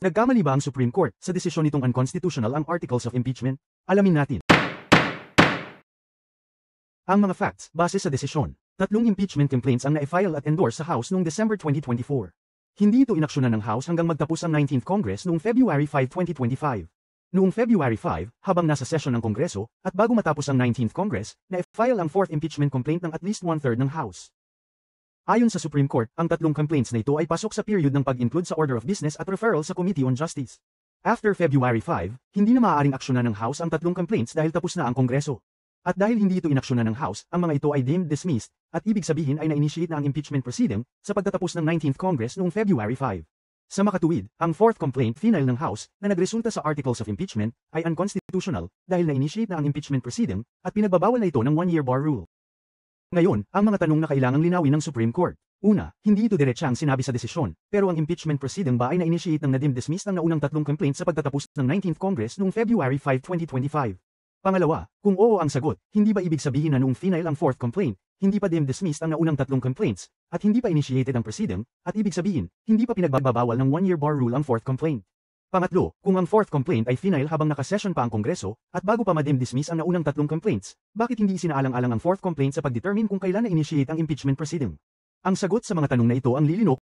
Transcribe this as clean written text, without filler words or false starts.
Nagkamali ba ang Supreme Court sa desisyon nitong unconstitutional ang Articles of Impeachment? Alamin natin. Ang mga facts base sa desisyon. 3 impeachment complaints ang na-file at endorse sa House noong December 2024. Hindi ito inaksyonan ng House hanggang magtapos ang 19th Congress noong February 5, 2025. Noong February 5, habang nasa session ng Kongreso, at bago matapos ang 19th Congress, na-file ang 4th impeachment complaint ng at least 1/3 ng House. Ayon sa Supreme Court, ang 3 complaints na ito ay pasok sa period ng pag-include sa order of business at referral sa Committee on Justice. After February 5, hindi na maaaring aksyonan ng House ang 3 complaints dahil tapos na ang Kongreso. At dahil hindi ito inaksyonan ng House, ang mga ito ay deemed dismissed, at ibig sabihin ay na-initiate na ang impeachment proceeding sa pagtatapos ng 19th Congress noong February 5. Sa makatuwid, ang 4th complaint final ng House na nagresulta sa Articles of Impeachment ay unconstitutional dahil na-initiate na ang impeachment proceeding at pinagbabawal na ito ng 1-year bar rule. Ngayon, ang mga tanong na kailangang linawin ng Supreme Court. Una, hindi ito diretsang sinabi sa desisyon, pero ang impeachment proceeding ba ay na-initiate ng na-deemed dismissed ang naunang 3 complaints sa pagtatapos ng 19th Congress noong February 5, 2025? Pangalawa, kung oo ang sagot, hindi ba ibig sabihin na noong final ang 4th complaint, hindi pa deemed dismissed ang naunang 3 complaints, at hindi pa initiated ang proceeding, at ibig sabihin, hindi pa pinagbabawal ng 1-year bar rule ang 4th complaint? Pangatlo, kung ang 4th complaint ay final habang nakasession pa ang Kongreso, at bago pa ma-deemed dismiss ang naunang 3 complaints, bakit hindi isinaalang-alang ang 4th complaint sa pag-determine kung kailan na-initiate ang impeachment proceeding? Ang sagot sa mga tanong na ito ang lilino